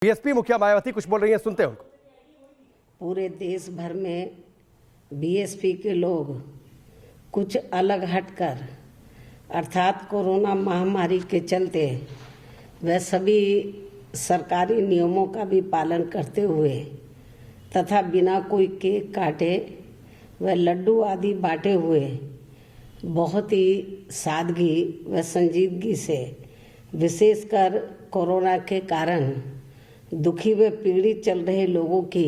BSP मुखिया मायावती कुछ बोल रही हैं, सुनते हैं उनको। पूरे देश भर में बीएसपी के लोग कुछ अलग हटकर अर्थात कोरोना महामारी के चलते वह सभी सरकारी नियमों का भी पालन करते हुए तथा बिना कोई केक काटे व लड्डू आदि बांटे हुए बहुत ही सादगी व संजीदगी से विशेषकर कोरोना के कारण दुखी व पीड़ित चल रहे लोगों की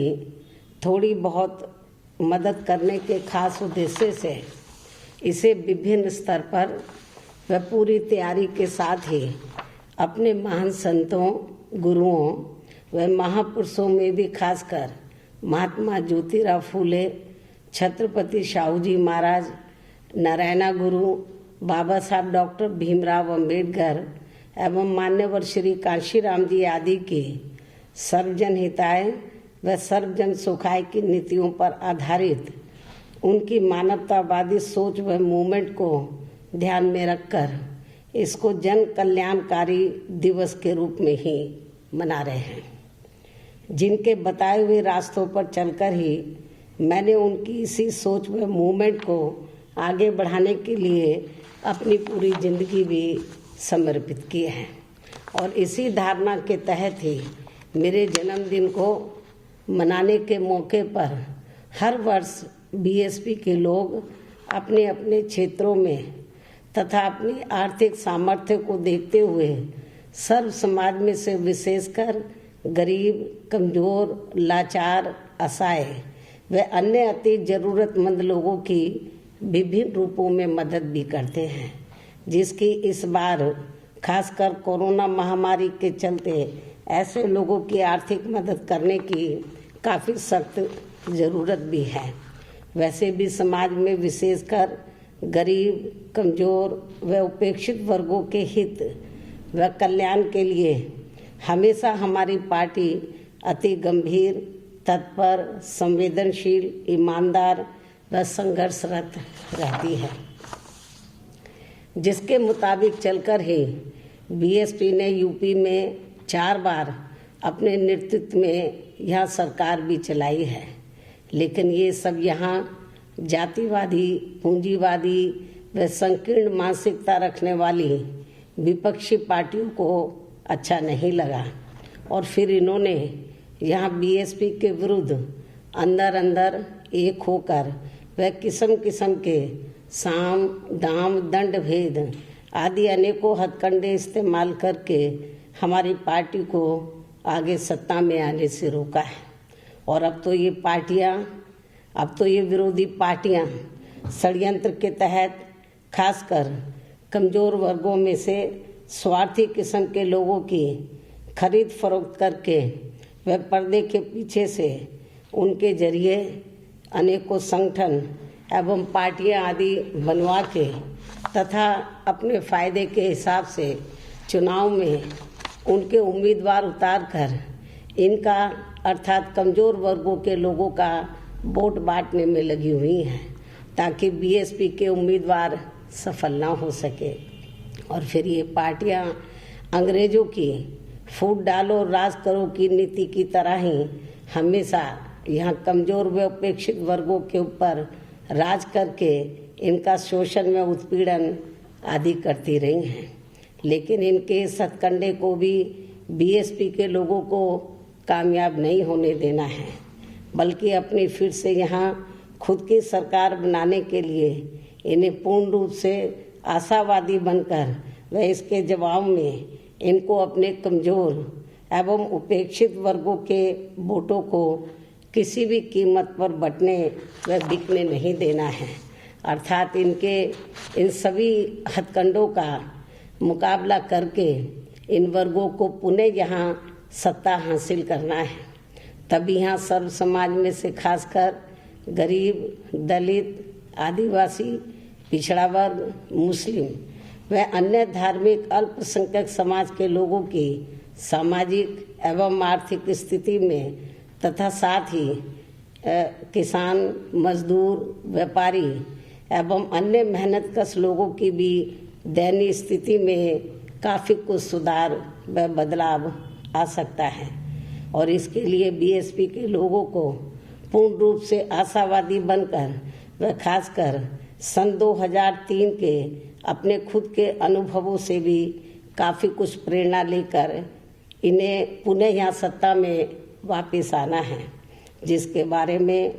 थोड़ी बहुत मदद करने के खास उद्देश्य से इसे विभिन्न स्तर पर व पूरी तैयारी के साथ ही अपने महान संतों, गुरुओं व महापुरुषों में भी खासकर महात्मा ज्योतिराव फूले, छत्रपति शाहू जी महाराज, नारायणा गुरु, बाबा साहब डॉक्टर भीमराव अंबेडकर एवं मान्यवर श्री कांशीराम जी आदि की सर्वजन हिताय व सर्वजन सुखाय की नीतियों पर आधारित उनकी मानवतावादी सोच व मूवमेंट को ध्यान में रखकर इसको जन कल्याणकारी दिवस के रूप में ही मना रहे हैं। जिनके बताए हुए रास्तों पर चलकर ही मैंने उनकी इसी सोच व मूवमेंट को आगे बढ़ाने के लिए अपनी पूरी जिंदगी भी समर्पित की है और इसी धारणा के तहत ही मेरे जन्मदिन को मनाने के मौके पर हर वर्ष बीएसपी के लोग अपने अपने क्षेत्रों में तथा अपनी आर्थिक सामर्थ्य को देखते हुए सर्व समाज में से विशेषकर गरीब, कमजोर, लाचार, असहाय व अन्य अति जरूरतमंद लोगों की विभिन्न रूपों में मदद भी करते हैं, जिसकी इस बार खासकर कोरोना महामारी के चलते ऐसे लोगों की आर्थिक मदद करने की काफ़ी सख्त ज़रूरत भी है। वैसे भी समाज में विशेषकर गरीब, कमज़ोर व उपेक्षित वर्गों के हित व कल्याण के लिए हमेशा हमारी पार्टी अति गंभीर, तत्पर, संवेदनशील, ईमानदार व संघर्षरत रहती है, जिसके मुताबिक चलकर ही बीएसपी ने यूपी में 4 बार अपने नेतृत्व में यह सरकार भी चलाई है। लेकिन ये सब यहाँ जातिवादी, पूंजीवादी व संकीर्ण मानसिकता रखने वाली विपक्षी पार्टियों को अच्छा नहीं लगा और फिर इन्होंने यहाँ बीएसपी के विरुद्ध अंदर अंदर एक होकर वह किस्म किस्म के साम, दाम, दंड भेद आदि अनेकों हथकंडे इस्तेमाल करके हमारी पार्टी को आगे सत्ता में आने से रोका है। और अब तो ये विरोधी पार्टियां षड्यंत्र के तहत खासकर कमजोर वर्गों में से स्वार्थी किस्म के लोगों की खरीद फरोख्त करके वह पर्दे के पीछे से उनके जरिए अनेकों संगठन एवं पार्टियां आदि बनवा के तथा अपने फायदे के हिसाब से चुनाव में उनके उम्मीदवार उतार कर इनका अर्थात कमज़ोर वर्गों के लोगों का वोट बांटने में लगी हुई हैं ताकि बीएसपी के उम्मीदवार सफल ना हो सके। और फिर ये पार्टियां अंग्रेजों की फूट डालो राज करो की नीति की तरह ही हमेशा यहाँ कमज़ोर व उपेक्षित वर्गों के ऊपर राज करके इनका शोषण व उत्पीड़न आदि करती रही हैं। लेकिन इनके इस हथकंडे को भी बीएसपी के लोगों को कामयाब नहीं होने देना है, बल्कि अपनी फिर से यहाँ खुद की सरकार बनाने के लिए इन्हें पूर्ण रूप से आशावादी बनकर व इसके जवाब में इनको अपने कमज़ोर एवं उपेक्षित वर्गों के वोटों को किसी भी कीमत पर बंटने व बिकने नहीं देना है। अर्थात इनके इन सभी हथकंडों का मुकाबला करके इन वर्गों को पुनः यहाँ सत्ता हासिल करना है। तभी यहाँ सर्व समाज में से खासकर गरीब, दलित, आदिवासी, पिछड़ा वर्ग, मुस्लिम व अन्य धार्मिक अल्पसंख्यक समाज के लोगों की सामाजिक एवं आर्थिक स्थिति में तथा साथ ही किसान, मजदूर, व्यापारी एवं अन्य मेहनतकश लोगों की भी दयनीय स्थिति में काफ़ी कुछ सुधार व बदलाव आ सकता है। और इसके लिए बीएसपी के लोगों को पूर्ण रूप से आशावादी बनकर व खासकर सन 2003 के अपने खुद के अनुभवों से भी काफ़ी कुछ प्रेरणा लेकर इन्हें पुनः यहाँ सत्ता में वापस आना है, जिसके बारे में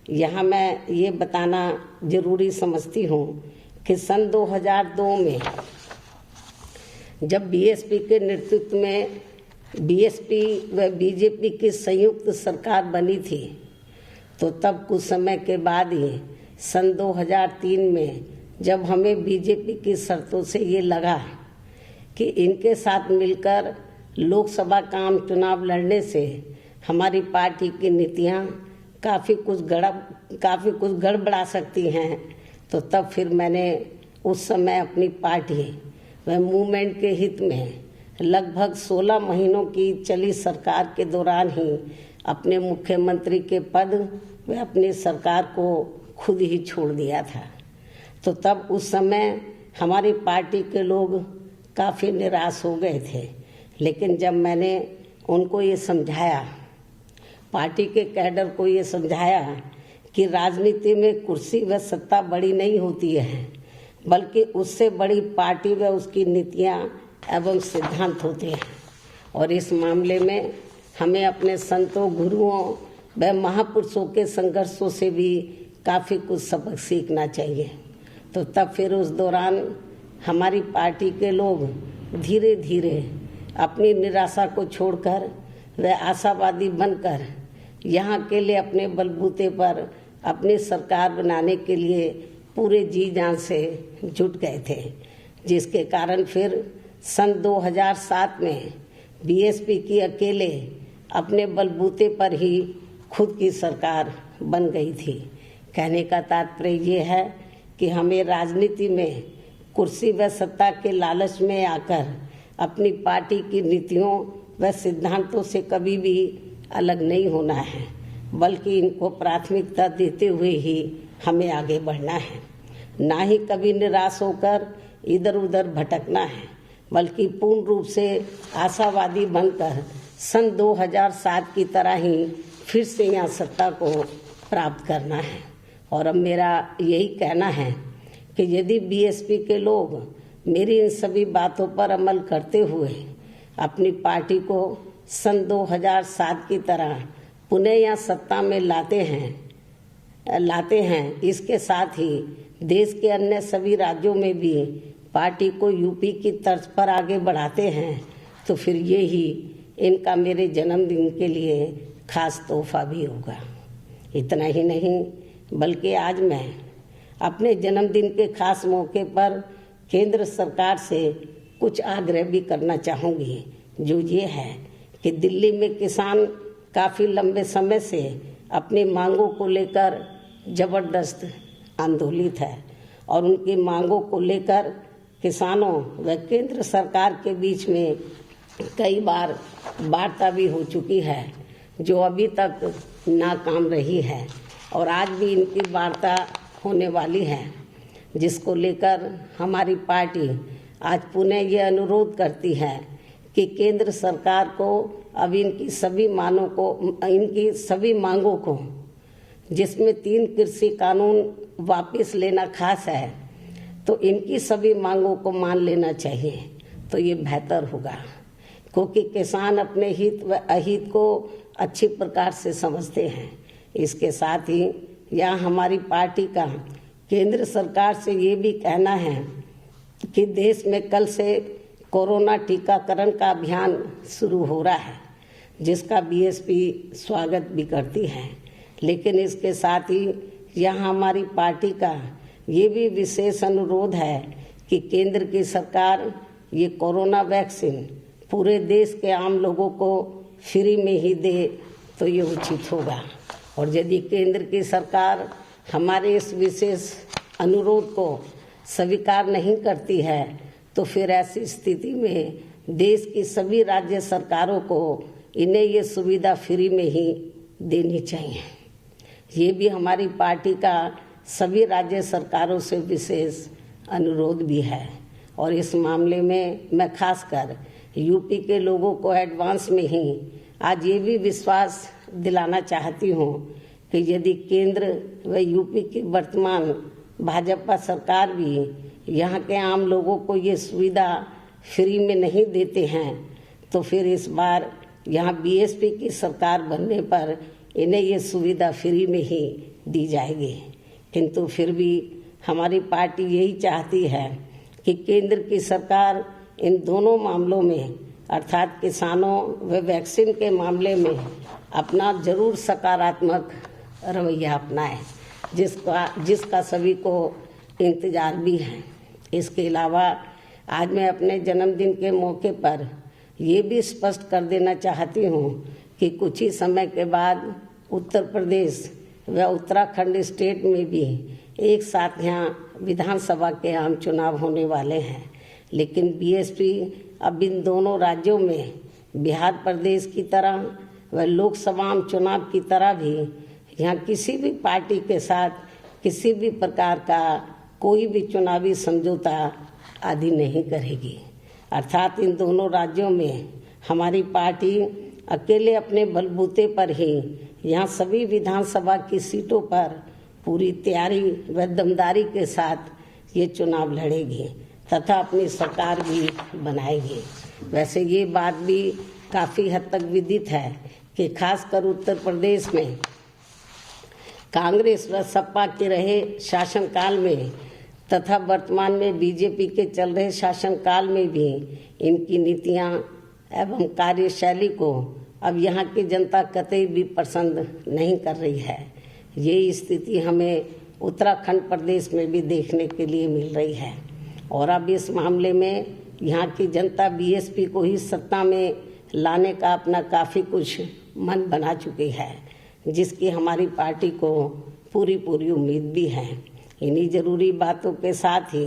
यहाँ मैं ये बताना जरूरी समझती हूँ कि सन 2002 में जब बीएसपी के नेतृत्व में बीएसपी व बीजेपी की संयुक्त सरकार बनी थी, तो तब कुछ समय के बाद ही सन 2003 में जब हमें बीजेपी की शर्तों से ये लगा कि इनके साथ मिलकर लोकसभा का आम चुनाव लड़ने से हमारी पार्टी की नीतियाँ काफ़ी कुछ गड़बड़ा सकती हैं, तो तब फिर मैंने उस समय अपनी पार्टी व मूवमेंट के हित में लगभग 16 महीनों की चली सरकार के दौरान ही अपने मुख्यमंत्री के पद व अपनी सरकार को खुद ही छोड़ दिया था। तो तब उस समय हमारी पार्टी के लोग काफ़ी निराश हो गए थे, लेकिन जब मैंने उनको ये समझाया, पार्टी के कैडर को ये समझाया कि राजनीति में कुर्सी व सत्ता बड़ी नहीं होती है, बल्कि उससे बड़ी पार्टी व उसकी नीतियाँ एवं सिद्धांत होते हैं, और इस मामले में हमें अपने संतों, गुरुओं व महापुरुषों के संघर्षों से भी काफ़ी कुछ सबक सीखना चाहिए। तो तब फिर उस दौरान हमारी पार्टी के लोग धीरे धीरे अपनी निराशा को छोड़कर व आशावादी बनकर यहाँ के लिए अपने बलबूते पर अपनी सरकार बनाने के लिए पूरे जी जान से जुट गए थे, जिसके कारण फिर सन 2007 में बीएसपी की अकेले अपने बलबूते पर ही खुद की सरकार बन गई थी। कहने का तात्पर्य ये है कि हमें राजनीति में कुर्सी व सत्ता के लालच में आकर अपनी पार्टी की नीतियों व सिद्धांतों से कभी भी अलग नहीं होना है, बल्कि इनको प्राथमिकता देते हुए ही हमें आगे बढ़ना है। ना ही कभी निराश होकर इधर उधर भटकना है, बल्कि पूर्ण रूप से आशावादी बनकर सन 2007 की तरह ही फिर से यहाँ सत्ता को प्राप्त करना है। और अब मेरा यही कहना है कि यदि बीएसपी के लोग मेरी इन सभी बातों पर अमल करते हुए अपनी पार्टी को सन 2007 की तरह पुनः यहाँ सत्ता में लाते हैं, इसके साथ ही देश के अन्य सभी राज्यों में भी पार्टी को यूपी की तर्ज पर आगे बढ़ाते हैं, तो फिर ये ही इनका मेरे जन्मदिन के लिए खास तोहफा भी होगा। इतना ही नहीं, बल्कि आज मैं अपने जन्मदिन के खास मौके पर केंद्र सरकार से कुछ आग्रह भी करना चाहूँगी, जो ये है कि दिल्ली में किसान काफ़ी लंबे समय से अपनी मांगों को लेकर जबरदस्त आंदोलित है, और उनकी मांगों को लेकर किसानों व केंद्र सरकार के बीच में कई बार वार्ता भी हो चुकी है, जो अभी तक नाकाम रही है, और आज भी इनकी वार्ता होने वाली है, जिसको लेकर हमारी पार्टी आज पुनः ये अनुरोध करती है कि केंद्र सरकार को अब इनकी सभी मांगों को, जिसमें 3 कृषि कानून वापस लेना खास है, तो इनकी सभी मांगों को मान लेना चाहिए, तो ये बेहतर होगा, क्योंकि किसान अपने हित व अहित को अच्छी प्रकार से समझते हैं। इसके साथ ही यहाँ हमारी पार्टी का केंद्र सरकार से ये भी कहना है कि देश में कल से कोरोना टीकाकरण का अभियान शुरू हो रहा है, जिसका बीएसपी स्वागत भी करती है, लेकिन इसके साथ ही यहाँ हमारी पार्टी का ये भी विशेष अनुरोध है कि केंद्र की सरकार ये कोरोना वैक्सीन पूरे देश के आम लोगों को फ्री में ही दे, तो ये उचित होगा। और यदि केंद्र की सरकार हमारे इस विशेष अनुरोध को स्वीकार नहीं करती है, तो फिर ऐसी स्थिति में देश की सभी राज्य सरकारों को इन्हें ये सुविधा फ्री में ही देनी चाहिए। ये भी हमारी पार्टी का सभी राज्य सरकारों से विशेष अनुरोध भी है, और इस मामले में मैं खासकर यूपी के लोगों को एडवांस में ही आज ये भी विश्वास दिलाना चाहती हूँ कि यदि केंद्र व यूपी की वर्तमान भाजपा सरकार भी यहाँ के आम लोगों को ये सुविधा फ्री में नहीं देते हैं तो फिर इस बार यहाँ बीएसपी की सरकार बनने पर इन्हें ये सुविधा फ्री में ही दी जाएगी। किंतु फिर भी हमारी पार्टी यही चाहती है कि केंद्र की सरकार इन दोनों मामलों में अर्थात किसानों व वैक्सीन के मामले में अपना जरूर सकारात्मक रवैया अपनाए, जिसका सभी को इंतजार भी है। इसके अलावा आज मैं अपने जन्मदिन के मौके पर ये भी स्पष्ट कर देना चाहती हूँ कि कुछ ही समय के बाद उत्तर प्रदेश व उत्तराखंड स्टेट में भी एक साथ यहाँ विधानसभा के आम चुनाव होने वाले हैं। लेकिन बीएसपी अब इन दोनों राज्यों में बिहार प्रदेश की तरह व लोकसभा चुनाव की तरह भी यहाँ किसी भी पार्टी के साथ किसी भी प्रकार का कोई भी चुनावी समझौता आदि नहीं करेगी। अर्थात इन दोनों राज्यों में हमारी पार्टी अकेले अपने बलबूते पर ही यहाँ सभी विधानसभा की सीटों पर पूरी तैयारी व दमदारी के साथ ये चुनाव लड़ेगी तथा अपनी सरकार भी बनाएगी। वैसे ये बात भी काफ़ी हद तक विदित है कि खासकर उत्तर प्रदेश में कांग्रेस व सपा के रहे शासनकाल में तथा वर्तमान में बीजेपी के चल रहे शासनकाल में भी इनकी नीतियां एवं कार्यशैली को अब यहाँ की जनता कतई भी पसंद नहीं कर रही है। ये स्थिति हमें उत्तराखंड प्रदेश में भी देखने के लिए मिल रही है और अब इस मामले में यहाँ की जनता बीएसपी को ही सत्ता में लाने का अपना काफ़ी कुछ मन बना चुकी है, जिसकी हमारी पार्टी को पूरी उम्मीद भी है। इन्हीं जरूरी बातों के साथ ही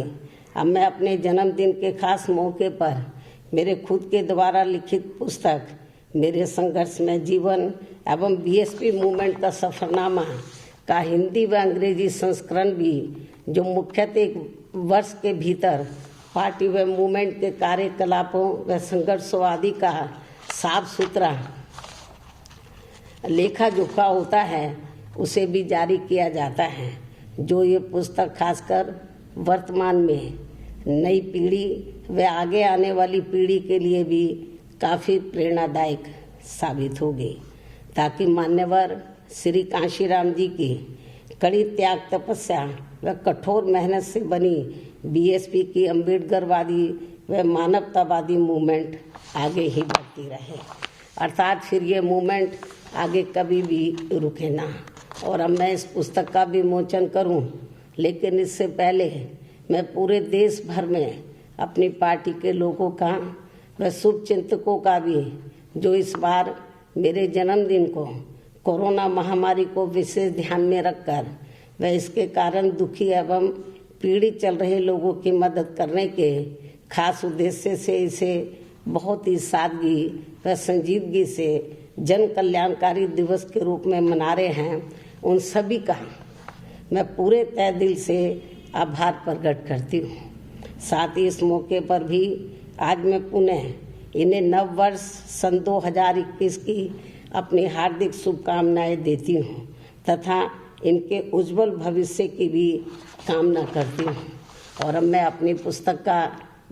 अब मैं अपने जन्मदिन के खास मौके पर मेरे खुद के द्वारा लिखित पुस्तक मेरे संघर्षमय जीवन एवं बीएसपी मूवमेंट का सफरनामा का हिंदी व अंग्रेजी संस्करण भी, जो मुख्यतः एक वर्ष के भीतर पार्टी व मूवमेंट के कार्यकलापों व संघर्षों आदि का साफ सुथरा लेखा जोखा होता है, उसे भी जारी किया जाता है। जो ये पुस्तक खासकर वर्तमान में नई पीढ़ी व आगे आने वाली पीढ़ी के लिए भी काफ़ी प्रेरणादायक साबित होगी, ताकि मान्यवर श्री कांशीराम जी की कड़ी त्याग तपस्या व कठोर मेहनत से बनी बीएसपी की अम्बेडकरवादी व मानवतावादी मूवमेंट आगे ही बढ़ती रहे। अर्थात फिर ये मूवमेंट आगे कभी भी रुके ना। और अब मैं इस पुस्तक का विमोचन करूं, लेकिन इससे पहले मैं पूरे देश भर में अपनी पार्टी के लोगों का व शुभचिंतकों का भी, जो इस बार मेरे जन्मदिन को कोरोना महामारी को विशेष ध्यान में रखकर व इसके कारण दुखी एवं पीड़ित चल रहे लोगों की मदद करने के खास उद्देश्य से इसे बहुत ही सादगी व संजीदगी से जन कल्याणकारी दिवस के रूप में मना रहे हैं, उन सभी का मैं पूरे तहे दिल से आभार प्रकट करती हूँ। साथ ही इस मौके पर भी आज मैं पुनः इन्हें नव वर्ष सन 2021 की अपनी हार्दिक शुभकामनाएं देती हूँ तथा इनके उज्जवल भविष्य की भी कामना करती हूँ। और अब मैं अपनी पुस्तक का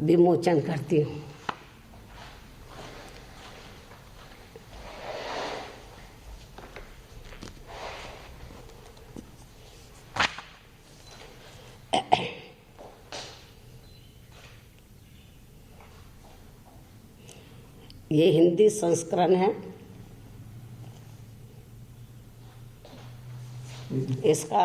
विमोचन करती हूँ। ये हिंदी संस्करण है। इसका